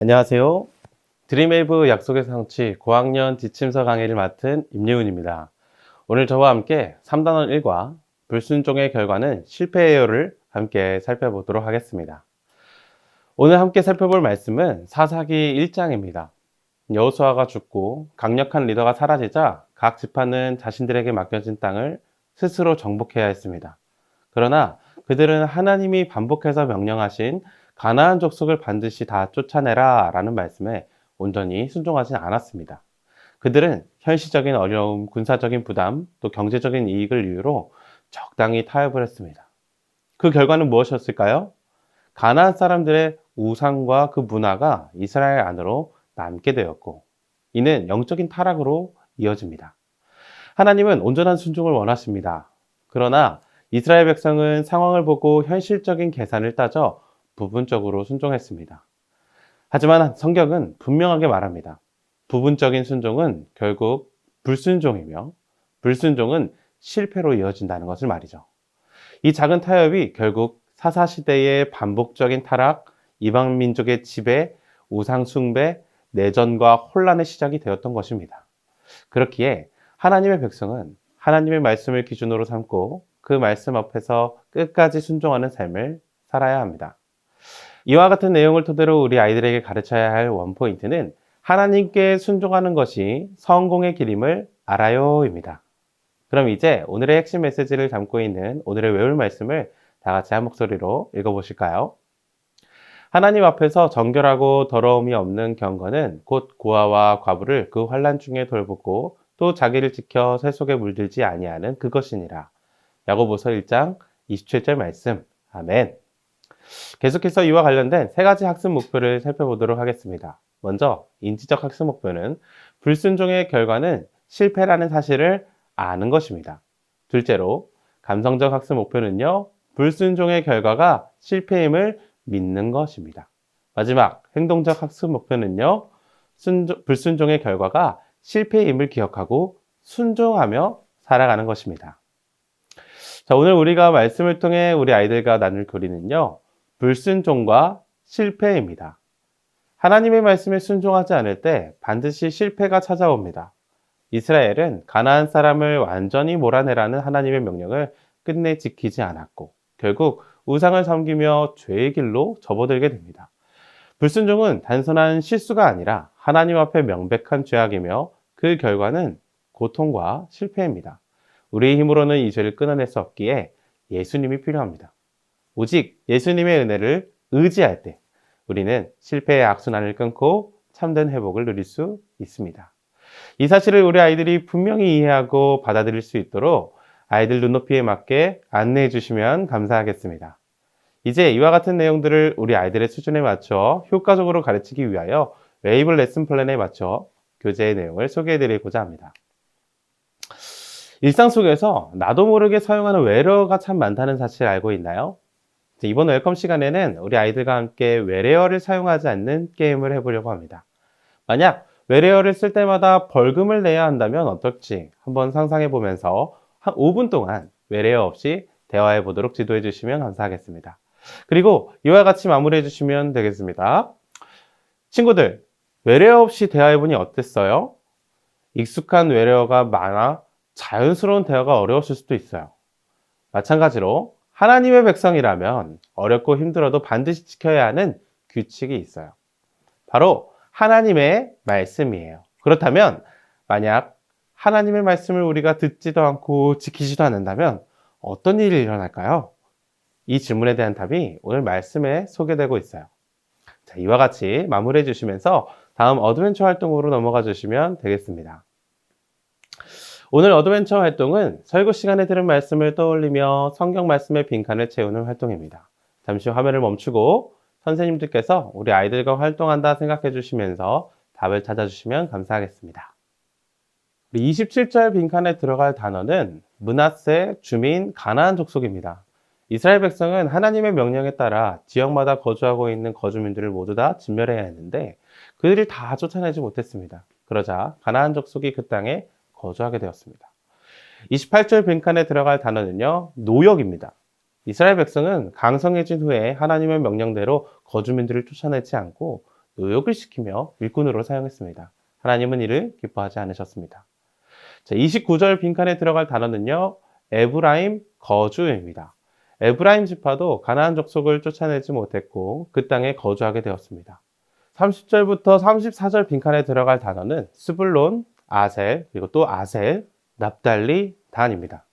안녕하세요. 드림웨이브 약속의 성취 고학년 지침서 강의를 맡은 임예훈입니다. 오늘 저와 함께 3단원 1과 불순종의 결과는 실패예요를 함께 살펴보도록 하겠습니다. 오늘 함께 살펴볼 말씀은 사사기 1장입니다. 여호수아가 죽고 강력한 리더가 사라지자 각 지파는 자신들에게 맡겨진 땅을 스스로 정복해야 했습니다. 그러나 그들은 하나님이 반복해서 명령하신 가나안 족속을 반드시 다 쫓아내라 라는 말씀에 온전히 순종하지 않았습니다. 그들은 현실적인 어려움, 군사적인 부담, 또 경제적인 이익을 이유로 적당히 타협을 했습니다. 그 결과는 무엇이었을까요? 가나안 사람들의 우상과 그 문화가 이스라엘 안으로 남게 되었고, 이는 영적인 타락으로 이어집니다. 하나님은 온전한 순종을 원하십니다. 그러나 이스라엘 백성은 상황을 보고 현실적인 계산을 따져 부분적으로 순종했습니다. 하지만 성경은 분명하게 말합니다. 부분적인 순종은 결국 불순종이며 불순종은 실패로 이어진다는 것을 말이죠. 이 작은 타협이 결국 사사시대의 반복적인 타락, 이방 민족의 지배, 우상 숭배, 내전과 혼란의 시작이 되었던 것입니다. 그렇기에 하나님의 백성은 하나님의 말씀을 기준으로 삼고 그 말씀 앞에서 끝까지 순종하는 삶을 살아야 합니다. 이와 같은 내용을 토대로 우리 아이들에게 가르쳐야 할 원포인트는 하나님께 순종하는 것이 성공의 길임을 알아요입니다. 그럼 이제 오늘의 핵심 메시지를 담고 있는 오늘의 외울 말씀을 다 같이 한 목소리로 읽어보실까요? 하나님 앞에서 정결하고 더러움이 없는 경건은 곧 고아와 과부를 그 환난 중에 돌보고 또 자기를 지켜 새 속에 물들지 아니하는 그것이니라. 야고보서 1장 27절 말씀. 아멘. 계속해서 이와 관련된 세 가지 학습 목표를 살펴보도록 하겠습니다. 먼저 인지적 학습 목표는 불순종의 결과는 실패라는 사실을 아는 것입니다. 둘째로 감성적 학습 목표는요, 불순종의 결과가 실패임을 믿는 것입니다. 마지막 행동적 학습 목표는요, 불순종의 결과가 실패임을 기억하고 순종하며 살아가는 것입니다. 자, 오늘 우리가 말씀을 통해 우리 아이들과 나눌 교리는요, 불순종과 실패입니다. 하나님의 말씀에 순종하지 않을 때 반드시 실패가 찾아옵니다. 이스라엘은 가나안 사람을 완전히 몰아내라는 하나님의 명령을 끝내 지키지 않았고 결국 우상을 섬기며 죄의 길로 접어들게 됩니다. 불순종은 단순한 실수가 아니라 하나님 앞에 명백한 죄악이며 그 결과는 고통과 실패입니다. 우리의 힘으로는 이 죄를 끊어낼 수 없기에 예수님이 필요합니다. 오직 예수님의 은혜를 의지할 때 우리는 실패의 악순환을 끊고 참된 회복을 누릴 수 있습니다. 이 사실을 우리 아이들이 분명히 이해하고 받아들일 수 있도록 아이들 눈높이에 맞게 안내해 주시면 감사하겠습니다. 이제 이와 같은 내용들을 우리 아이들의 수준에 맞춰 효과적으로 가르치기 위하여 웨이블 레슨 플랜에 맞춰 교재의 내용을 소개해 드리고자 합니다. 일상 속에서 나도 모르게 사용하는 외래어가 참 많다는 사실 알고 있나요? 이번 웰컴 시간에는 우리 아이들과 함께 외래어를 사용하지 않는 게임을 해보려고 합니다. 만약 외래어를 쓸 때마다 벌금을 내야 한다면 어떨지 한번 상상해 보면서 한 5분 동안 외래어 없이 대화해 보도록 지도해 주시면 감사하겠습니다. 그리고 이와 같이 마무리해 주시면 되겠습니다. 친구들, 외래어 없이 대화해 보니 어땠어요? 익숙한 외래어가 많아 자연스러운 대화가 어려웠을 수도 있어요. 마찬가지로 하나님의 백성이라면 어렵고 힘들어도 반드시 지켜야 하는 규칙이 있어요. 바로 하나님의 말씀이에요. 그렇다면 만약 하나님의 말씀을 우리가 듣지도 않고 지키지도 않는다면 어떤 일이 일어날까요? 이 질문에 대한 답이 오늘 말씀에 소개되고 있어요. 자, 이와 같이 마무리해 주시면서 다음 어드벤처 활동으로 넘어가 주시면 되겠습니다. 오늘 어드벤처 활동은 설교 시간에 들은 말씀을 떠올리며 성경 말씀의 빈칸을 채우는 활동입니다. 잠시 화면을 멈추고 선생님들께서 우리 아이들과 활동한다 생각해 주시면서 답을 찾아주시면 감사하겠습니다. 우리 27절 빈칸에 들어갈 단어는 므낫세, 주민, 가나안 족속입니다. 이스라엘 백성은 하나님의 명령에 따라 지역마다 거주하고 있는 거주민들을 모두 다 진멸해야 했는데 그들이 다 쫓아내지 못했습니다. 그러자 가나안 족속이 그 땅에 거주하게 되었습니다. 28절 빈칸에 들어갈 단어는요, 노역입니다. 이스라엘 백성은 강성해진 후에 하나님의 명령대로 거주민들을 쫓아내지 않고 노역을 시키며 일꾼으로 사용했습니다. 하나님은 이를 기뻐하지 않으셨습니다. 자, 29절 빈칸에 들어갈 단어는요, 에브라임 거주입니다. 에브라임 지파도 가나안 족속을 쫓아내지 못했고 그 땅에 거주하게 되었습니다. 30절부터 34절 빈칸에 들어갈 단어는 스불론, 아셀, 그리고 또 아셀, 납달리, 단입니다.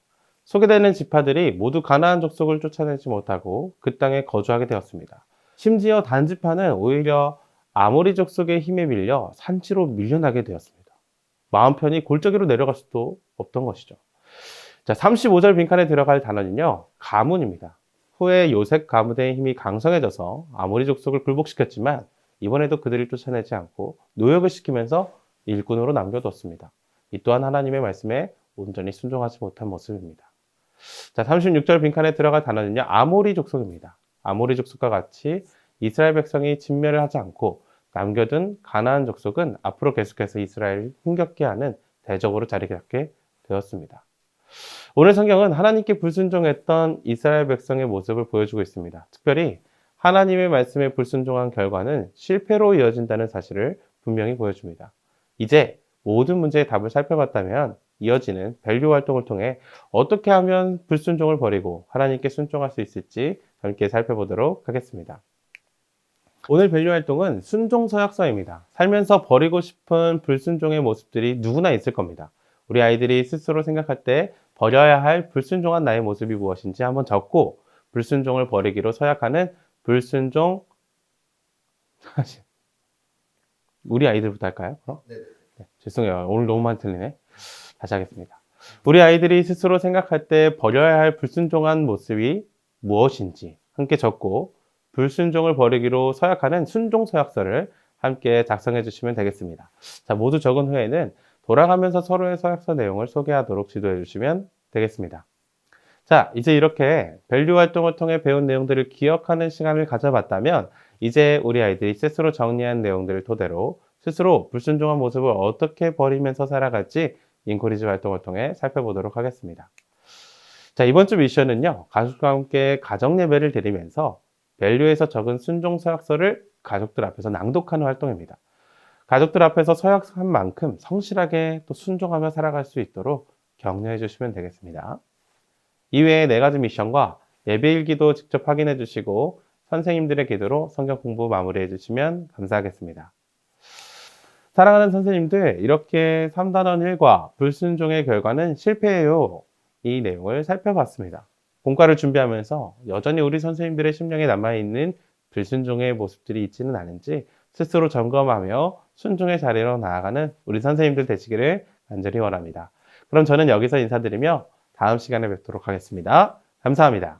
소개되는 지파들이 모두 가나안 족속을 쫓아내지 못하고 그 땅에 거주하게 되었습니다. 심지어 단 지파는 오히려 아모리 족속의 힘에 밀려 산지로 밀려나게 되었습니다. 마음 편히 골짜기로 내려갈 수도 없던 것이죠. 자, 35절 빈칸에 들어갈 단어는요, 가문입니다. 후에 요셉 가문의 힘이 강성해져서 아모리 족속을 굴복시켰지만 이번에도 그들을 쫓아내지 않고 노역을 시키면서 일꾼으로 남겨뒀습니다. 이 또한 하나님의 말씀에 온전히 순종하지 못한 모습입니다. 자, 36절 빈칸에 들어갈 단어는요, 아모리 족속입니다. 아모리 족속과 같이 이스라엘 백성이 진멸을 하지 않고 남겨둔 가나안 족속은 앞으로 계속해서 이스라엘을 힘겹게 하는 대적으로 자리 잡게 되었습니다. 오늘 성경은 하나님께 불순종했던 이스라엘 백성의 모습을 보여주고 있습니다. 특별히 하나님의 말씀에 불순종한 결과는 실패로 이어진다는 사실을 분명히 보여줍니다. 이제 모든 문제의 답을 살펴봤다면 이어지는 밸류 활동을 통해 어떻게 하면 불순종을 버리고 하나님께 순종할 수 있을지 함께 살펴보도록 하겠습니다. 오늘 밸류 활동은 순종 서약서입니다. 살면서 버리고 싶은 불순종의 모습들이 누구나 있을 겁니다. 우리 아이들이 스스로 생각할 때 버려야 할 불순종한 나의 모습이 무엇인지 한번 적고 불순종을 버리기로 서약하는 불순종 우리 아이들부터 할까요? 네, 죄송해요. 오늘 너무 많이 틀리네. 다시 하겠습니다. 우리 아이들이 스스로 생각할 때 버려야 할 불순종한 모습이 무엇인지 함께 적고 불순종을 버리기로 서약하는 순종 서약서를 함께 작성해 주시면 되겠습니다. 자, 모두 적은 후에는 돌아가면서 서로의 서약서 내용을 소개하도록 지도해 주시면 되겠습니다. 자, 이제 이렇게 밸류 활동을 통해 배운 내용들을 기억하는 시간을 가져봤다면 이제 우리 아이들이 스스로 정리한 내용들을 토대로 스스로 불순종한 모습을 어떻게 버리면서 살아갈지 인코리지 활동을 통해 살펴보도록 하겠습니다. 자, 이번 주 미션은요, 가족과 함께 가정 예배를 드리면서 밸류에서 적은 순종 서약서를 가족들 앞에서 낭독하는 활동입니다. 가족들 앞에서 서약한 만큼 성실하게 또 순종하며 살아갈 수 있도록 격려해 주시면 되겠습니다. 이외에 4가지 미션과 예배일기도 직접 확인해 주시고 선생님들의 기도로 성경 공부 마무리해 주시면 감사하겠습니다. 사랑하는 선생님들, 이렇게 3단원 1과 불순종의 결과는 실패예요. 이 내용을 살펴봤습니다. 공과를 준비하면서 여전히 우리 선생님들의 심령에 남아있는 불순종의 모습들이 있지는 않은지 스스로 점검하며 순종의 자리로 나아가는 우리 선생님들 되시기를 간절히 원합니다. 그럼 저는 여기서 인사드리며 다음 시간에 뵙도록 하겠습니다. 감사합니다.